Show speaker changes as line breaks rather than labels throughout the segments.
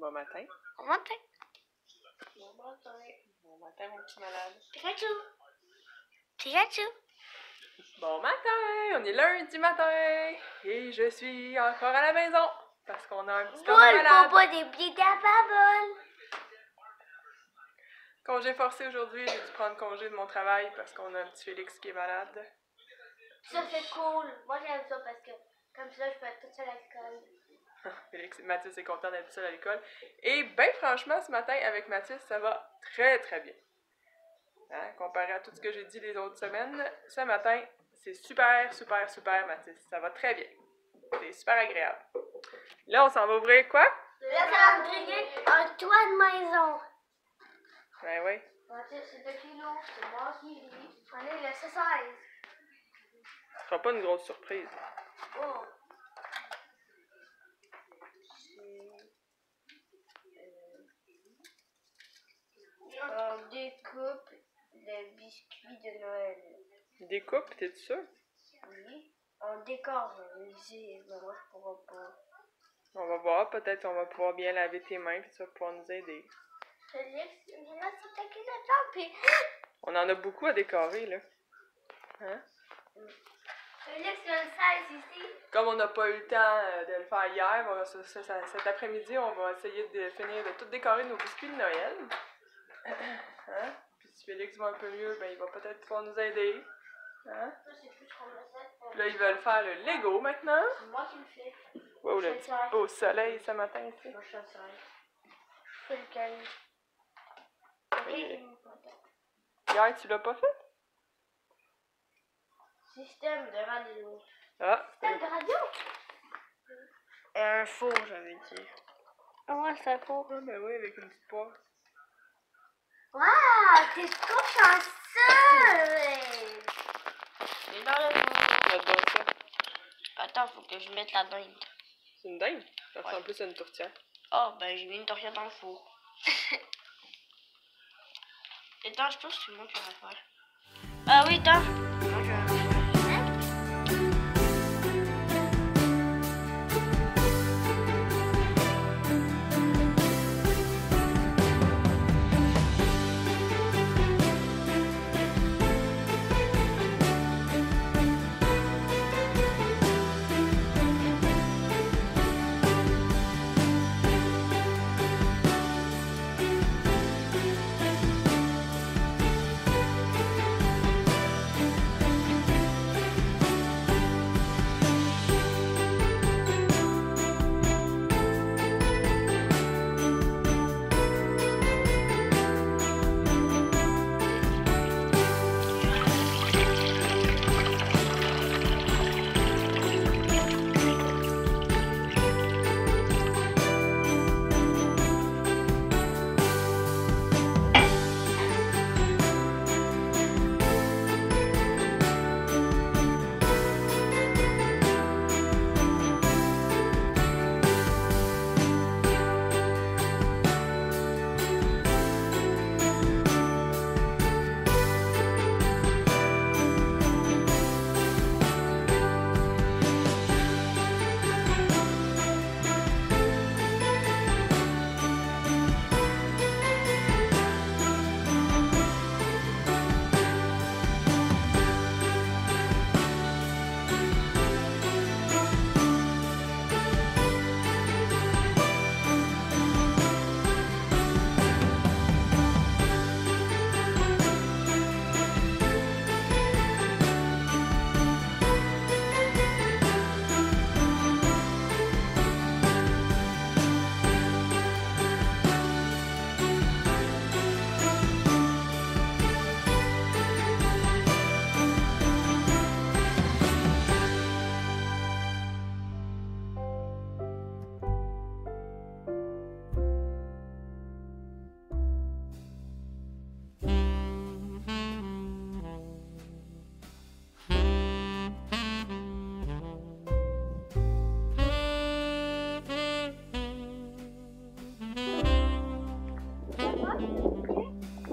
Bon matin.
Bon matin.
Bon matin. Bon matin, mon petit malade.
Pikachu. Pikachu.
Bon matin! On est lundi matin! Et je suis encore à la maison parce qu'on a un petit corps malade.
Boule, des pieds d'ababole.
Congé forcé aujourd'hui, j'ai dû prendre congé de mon travail parce qu'on a un petit Félix qui est malade.
Ça c'est cool. Moi j'aime ça parce que comme ça je peux être toute seule à l'école.
Mathis est content d'être seul à l'école. Et ben franchement, ce matin, avec Mathis, ça va très très bien. Hein? Comparé à tout ce que j'ai dit les autres semaines, ce matin, c'est super, super, super, Mathis. Ça va très bien. C'est super agréable. Là, on s'en va ouvrir quoi?
Le calendrier, un toit de maison.
Ben oui.
Mathis, c'est 2 kilos. C'est moi qui lis. On est le 16.
Ce sera pas une grosse surprise.
Oh. On découpe le biscuit de Noël.
Découpe, t'es sûr?
Oui. On décore. Mais moi, je pourrais pas.
On va voir, peut-être on va pouvoir bien laver tes mains puis tu vas pouvoir nous aider.
Félix, il m'a attaqué le temps, puis...
On en a beaucoup à décorer, là. Hein?
Félix, le 16 ici.
Comme on n'a pas eu le temps de le faire hier, cet après-midi, on va essayer de finir de tout décorer nos biscuits de Noël. Hein? Puis si Félix va un peu mieux, ben il va peut-être pouvoir nous aider. Hein?
Je sais plus trop le faire.
Puis là, ils veulent faire le Lego maintenant.
C'est moi qui le fais.
Wow, le petit beau soleil ce matin ici.
Moi, je fais le calme.
Oui. Hier, tu l'as pas fait?
Système de radio.
Ah,
Système de radio?
un four, j'avais dit.
Ouais, c'est un four.
Ah, ben oui, avec une petite poire.
Waouh, t'es trop chanceux! C'est dans le four.
J'adore ça.
Attends, faut que je mette la dinde.
C'est une dinde? Ça ressemble
Ouais.
plus à une tourtière.
Oh, ben j'ai mis une tourtière dans le four. Attends, je pense que c'est moi qui vais faire. Ah oui, attends. Moi, je vais faire.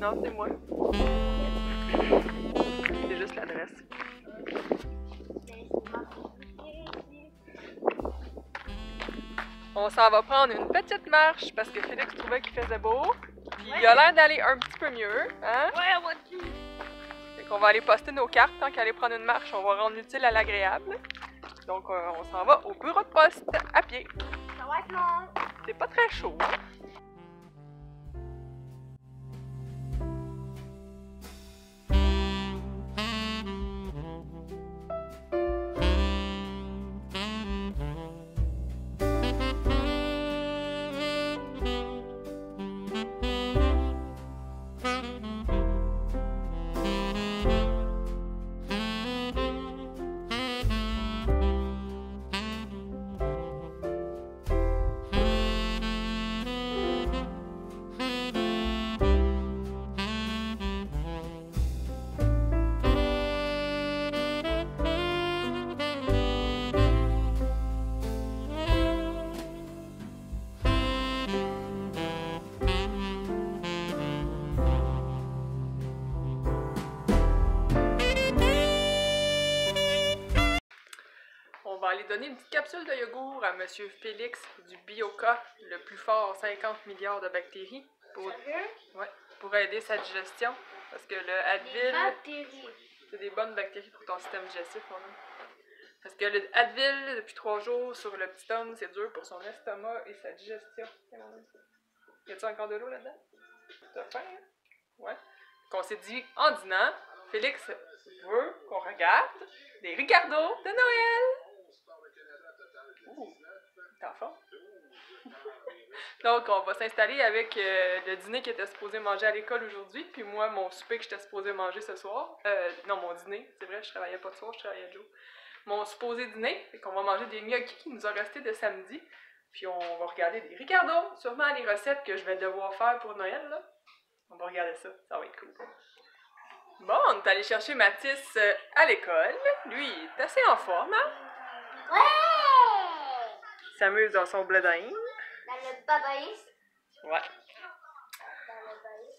Non, c'est moi. C'est juste l'adresse. On s'en va prendre une petite marche parce que Félix trouvait qu'il faisait beau. Puis il a l'air d'aller un petit peu mieux. Hein?
Ouais, on va dire.
Fait qu'on va aller poster nos cartes tant qu'aller prendre une marche. On va rendre l'utile à l'agréable. Donc on s'en va au bureau de poste à pied.
Ça va être long.
C'est pas très chaud. Hein? On va aller donner une petite capsule de yogourt à Monsieur Félix du Bioca, le plus fort 50 milliards de bactéries, pour aider sa digestion. Parce que le Advil, c'est des bonnes bactéries pour ton système digestif. Parce que le Advil, depuis 3 jours, sur le petit homme, c'est dur pour son estomac et sa digestion. Y a-t-il encore de l'eau là-dedans? T'as faim, hein? Ouais. Qu'on s'est dit, en dînant, Félix veut qu'on regarde des Ricardos de Noël! Ouh, t'es fort. Donc, on va s'installer avec le dîner qu'il était supposé manger à l'école aujourd'hui, puis moi, mon souper que j'étais supposé manger ce soir. Non, mon dîner, c'est vrai, je travaillais pas de soir, je travaillais de jour. Mon supposé dîner, fait qu'on va manger des gnocchis qui nous ont resté de samedi, puis on va regarder des Ricardos, sûrement les recettes que je vais devoir faire pour Noël, là. On va regarder ça, ça va être cool. Bon, on est allé chercher Mathis à l'école. Lui, il est assez en forme, hein?
Ouais!
Il s'amuse dans son bledin.
Dans le babaïs.
Ouais.
Dans le babaïs.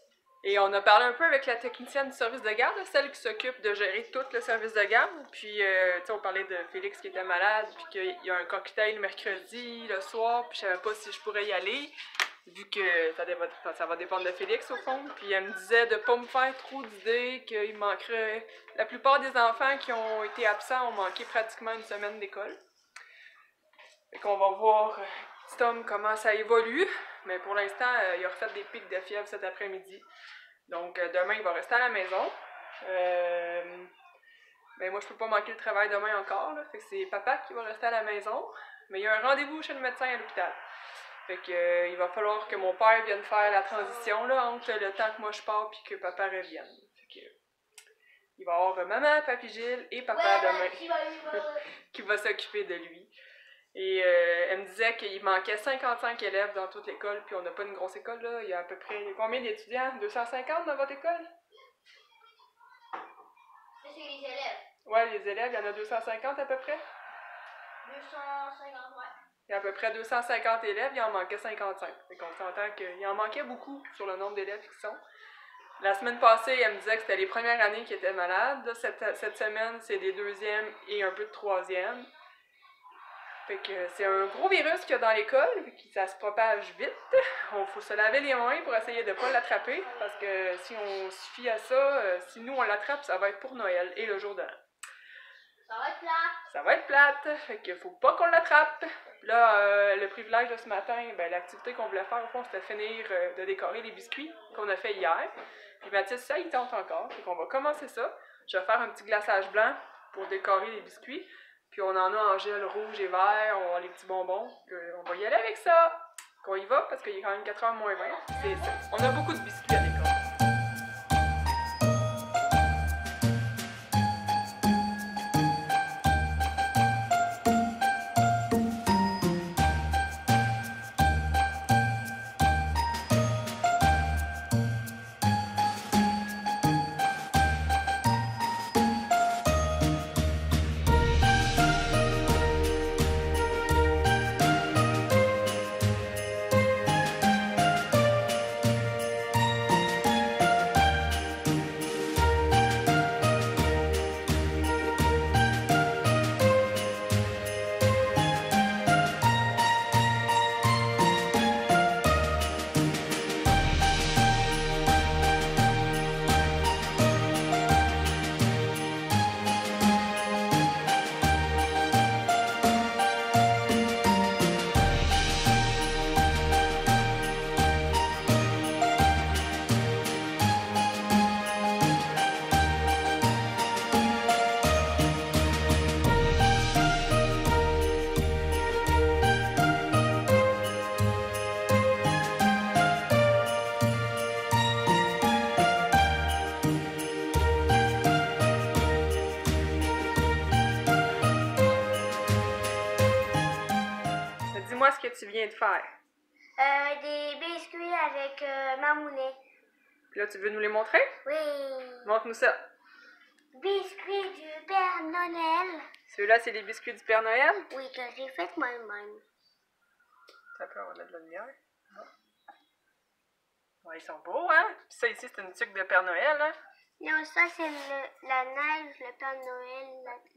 Et on a parlé un peu avec la technicienne du service de garde, celle qui s'occupe de gérer tout le service de garde. Puis, tu sais, on parlait de Félix qui était malade, puis qu'il y a un cocktail mercredi, le soir, puis je savais pas si je pourrais y aller, vu que ça va dépendre de Félix au fond. Puis elle me disait de pas me faire trop d'idées, qu'il manquerait... La plupart des enfants qui ont été absents ont manqué pratiquement une semaine d'école. Fait qu'on va voir, petit Tom, comment ça évolue. Mais pour l'instant, il a refait des pics de fièvre cet après-midi. Donc demain, il va rester à la maison. Mais moi, je peux pas manquer le travail demain encore. Là. Fait que c'est papa qui va rester à la maison. Mais il y a un rendez-vous chez le médecin à l'hôpital. Fait que il va falloir que mon père vienne faire la transition là, entre le temps que moi je pars et que papa revienne. Fait que il va y avoir maman, papy Gilles et papa demain qui va s'occuper de lui. Et elle me disait qu'il manquait 55 élèves dans toute l'école, puis on n'a pas une grosse école là. Il y a à peu près combien d'étudiants? 250 dans votre école?
C'est les élèves.
Ouais, les élèves, il y en a 250 à peu près?
250, ouais.
Il y a à peu près 250 élèves, il en manquait 55. Fait qu'on s'entend qu'il en manquait beaucoup sur le nombre d'élèves qui sont. La semaine passée, elle me disait que c'était les premières années qui étaient malades. Là, cette semaine, c'est des deuxièmes et un peu de troisième. Fait que c'est un gros virus qu'il y a dans l'école, ça se propage vite. Il faut se laver les mains pour essayer de ne pas l'attraper, parce que si on se fie à ça, si nous on l'attrape, ça va être pour Noël et le jour de l'an.
Ça va être plate.
Ça va être plate, fait qu'il faut pas qu'on l'attrape. Là, le privilège de ce matin, ben, l'activité qu'on voulait faire au fond, c'était finir de décorer les biscuits qu'on a fait hier. Puis Mathis, ça, il tente encore, fait qu'on va commencer ça. Je vais faire un petit glaçage blanc pour décorer les biscuits. Puis on en a en gel rouge et vert, on a les petits bonbons. On va y aller avec ça. Qu'on y va parce qu'il est quand même 4h moins 20. On a beaucoup de biscuits à l'école. tu viens de faire?
Des biscuits avec mamounet.
Puis là, tu veux nous les montrer?
Oui.
Montre-nous ça.
Biscuits du Père Noël.
Ceux-là, c'est les biscuits du Père Noël?
Oui, que j'ai fait moi-même.
Ça peut avoir de la lumière. Ouais, ils sont beaux, hein? Puis ça, ici, c'est une tuque de Père Noël, hein?
Non, ça, c'est la neige, le Père Noël.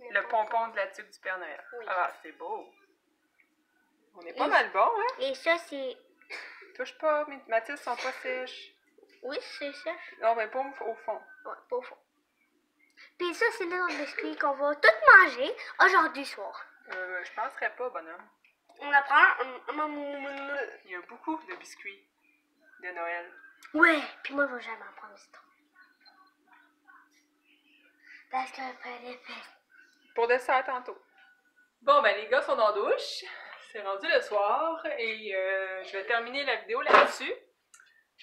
Le pompon de la tuque du Père Noël.
Oui.
Ah, c'est beau. On est pas mal bon, hein?
Et ça, c'est...
Touche pas, mais Mathilde sont pas sèches.
Oui, c'est ça.
Non, mais pas au fond.
Ouais, pas au fond. Puis ça, c'est le biscuit qu'on va tout manger aujourd'hui soir.
Je penserais pas, bonhomme.
On la prend.
Il y a beaucoup de biscuits de Noël.
Ouais, puis moi, je vais jamais en prendre du tout. Parce que pas d'épais.
Pour dessert tantôt. Bon, ben les gars sont en douche. C'est rendu le soir et je vais terminer la vidéo là-dessus.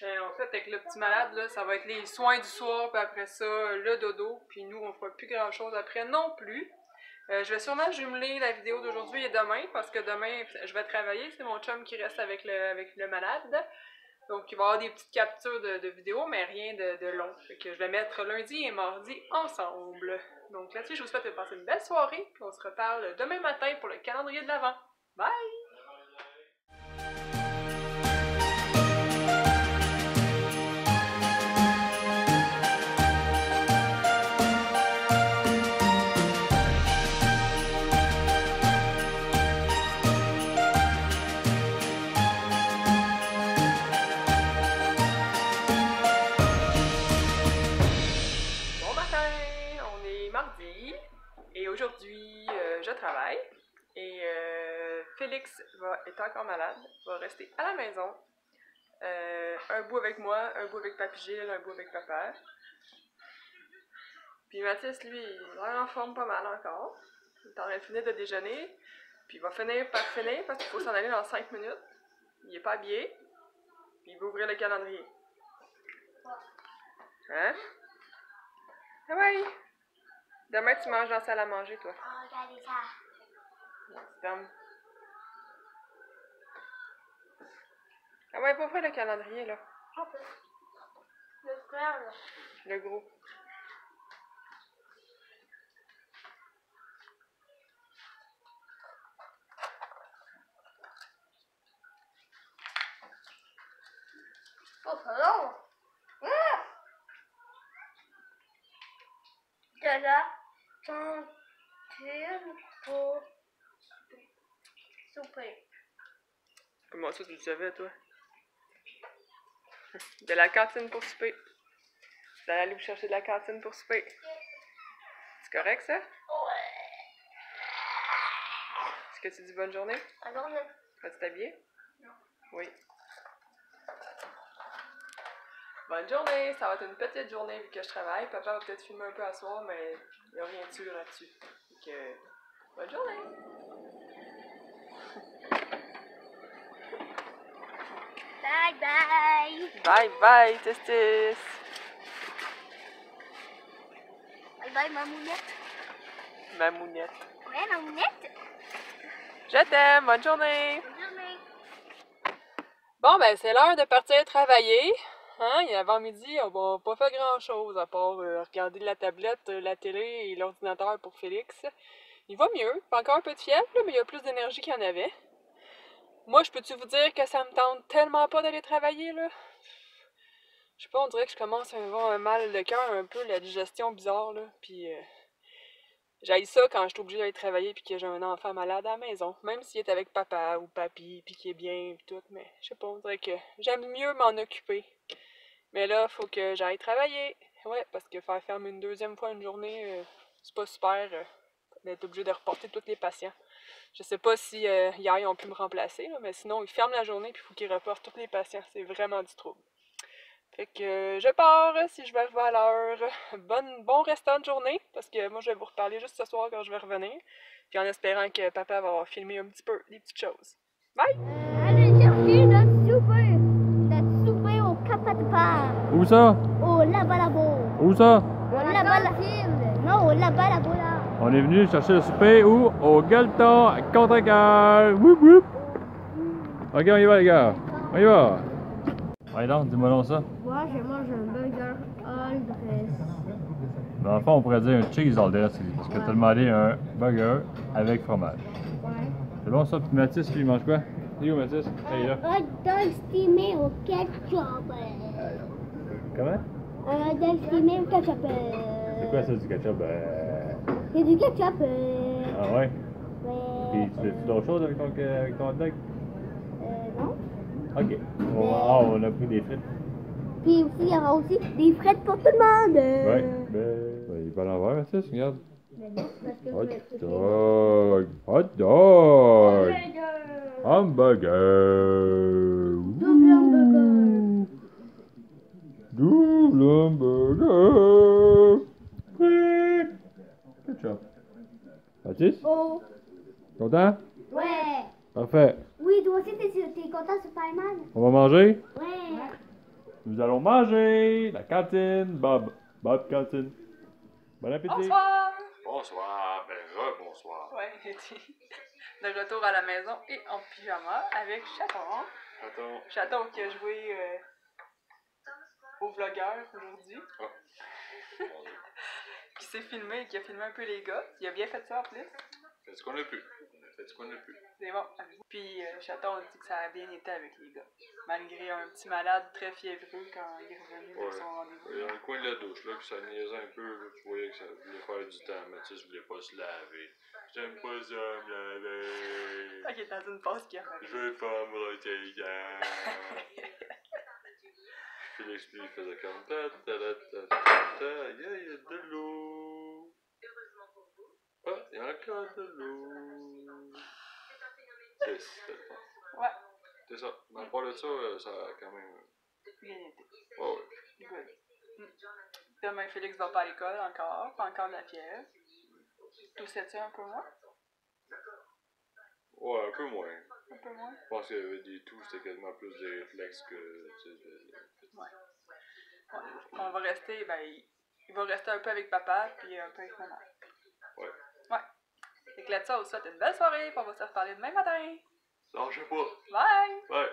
En fait, avec le petit malade, là, ça va être les soins du soir, puis après ça, le dodo. Puis nous, on fera plus grand-chose après non plus. Je vais sûrement jumeler la vidéo d'aujourd'hui et demain, parce que demain, je vais travailler. C'est mon chum qui reste avec le malade. Donc, il va y avoir des petites captures de vidéos, mais rien de long. Fait que je vais mettre lundi et mardi ensemble. Donc là-dessus, je vous souhaite de passer une belle soirée. Puis on se reparle demain matin pour le calendrier de l'Avent. Bye! Et aujourd'hui, je travaille et Félix est encore malade, va rester à la maison. Un bout avec moi, un bout avec Papy Gilles, un bout avec papa. Puis Mathis, lui, il est en forme pas mal encore. Il est en train de finir de déjeuner. Puis il va finir par finir parce qu'il faut s'en aller dans 5 minutes. Il est pas habillé. Puis il va ouvrir le calendrier. Hein? Ah ouais! Demain, tu manges dans la salle à manger, toi.
Oh, regardez ça.
Ferme. Ah ouais, pas vrai le calendrier, là.
Un peu. Le frère, là.
Le gros.
Oh, c'est long. De la cantine pour souper.
Comment ça, tu le savais, toi? De la cantine pour souper. Vous allez aller vous chercher de la cantine pour souper. C'est correct, ça?
Ouais.
Est-ce que tu dis bonne journée?
Bonne journée.
Vas-tu t'habiller?
Non.
Oui. Bonne journée! Ça va être une petite journée vu que je travaille. Papa va peut-être filmer un peu à soir, mais il n'y a rien de sûr là-dessus. Donc, bonne journée!
Bye bye!
Bye bye, Testis!
Bye bye, mamounette!
Mamounette.
Ouais, mamounette!
Je t'aime! Bonne journée!
Bonne journée!
Bon, ben, c'est l'heure de partir travailler. Hein? Et avant midi, on va pas faire grand-chose à part regarder la tablette, la télé et l'ordinateur pour Félix. Il va mieux. Pas encore un peu de fièvre, là, mais il y a plus d'énergie qu'il y en avait. Moi, je peux-tu vous dire que ça me tente tellement pas d'aller travailler, là? Je sais pas, on dirait que je commence à avoir un mal de cœur, un peu, la digestion bizarre, là. Puis, j'haïs ça quand je suis obligée d'aller travailler puis que j'ai un enfant malade à la maison. Même s'il est avec papa ou papy puis qu'il est bien pis tout, mais je sais pas, on dirait que j'aime mieux m'en occuper. Mais là, faut que j'aille travailler. Ouais, parce que faire fermer une deuxième fois une journée, c'est pas super d'être obligé de reporter tous les patients. Je sais pas si hier ils ont pu me remplacer, là, mais sinon ils ferment la journée puis il faut qu'ils reportent tous les patients. C'est vraiment du trouble. Fait que je pars si je vais arriver à l'heure. Bon restant de journée, parce que moi je vais vous reparler juste ce soir quand je vais revenir. Puis en espérant que papa va avoir filmé un petit peu des petites choses. Bye!
Allez chercher notre souper! Notre souper au Capatpa!
Où ça?
Au Labalabo!
Où ça?
Au Labalabo! Non, au Labalabo là!
On est venu chercher le souper où? Au Gueuleton à Contrecœur! Woup woup! Ok, on y va, les gars. On y va. Allez donc, dis-moi donc ça.
Moi, je mange un burger all dress.
Dans le fond, on pourrait dire un cheese all dressing, parce que t'as demandé un burger avec fromage.
Ouais.
C'est bon ça? Puis Mathis, lui, il mange quoi? Il est où Mathis? Hey, là.
Un hot dog steamé au ketchup.
Comment?
Un hot dog steamé au ketchup.
C'est quoi ça du ketchup?
C'est du ketchup.
Ah ouais?
Ouais.
Puis tu fais-tu d'autres choses avec ton hot dog?
Non.
Ok. On a pris des frites.
Puis aussi, il y aura aussi des frites pour tout le monde.
Ouais. Ben, il va l'envers, Mathis, regarde.
Mais non, parce que
Hot
je vais
dog! Hot dog! Hamburger!
Double hamburger.
Double hamburger! Frites! Ketchup. Mathis?
Oh.
Content?
Ouais.
Parfait.
Oui, toi aussi, t'es content, Superman?
On va manger?
Ouais.
Nous allons manger la cantine Bob. Bob Cantine. Bon appétit.
Bonsoir!
Bonsoir. Ben, rebonsoir.
Ouais, de retour à la maison et en pyjama avec Chaton.
Attends.
Chaton qui a joué au vlogueur aujourd'hui.
Oh.
Qui s'est filmé, qui a filmé un peu les gars. Il a bien fait ça en plus.
Fais ce qu'on a pu. Fais ce qu'on a pu.
C'est bon. Puis Chaton a dit que ça a bien été avec les gars. Malgré un petit malade très fiévreux quand il est revenu de son rendez-vous.
Dans le coin de la douche, là, que ça niaisait un peu, là, tu voyais que ça voulait faire du temps. Mathis voulait pas se laver. J'aime pas ça me laver.
Ok, dans une pause qui a
Je veux pas me retirer. Félix, lui, il faisait comme ta ta ta ta ta ta. Il y a de l'eau. Ah, il y a encore de l'eau. C'est le fun.
Ouais.
C'est ça. Mais à part de ça, ça a quand même.
Bien été.
Oh, ouais.
Good. Demain, Félix va pas à l'école encore. Pas encore de la fièvre. Tout ça un peu moins?
Ouais, un peu moins.
Un peu moins?
Je pense qu'il y avait des toux, c'était quasiment plus des réflexes que.
Ouais. On va rester, ben, il va rester un peu avec papa, puis un peu avec maman.
Ouais.
Ouais. Fait que là-dessus, on vous souhaite une belle soirée, puis on va se reparler demain matin.
Non, je sais pas.
Bye!
Ouais.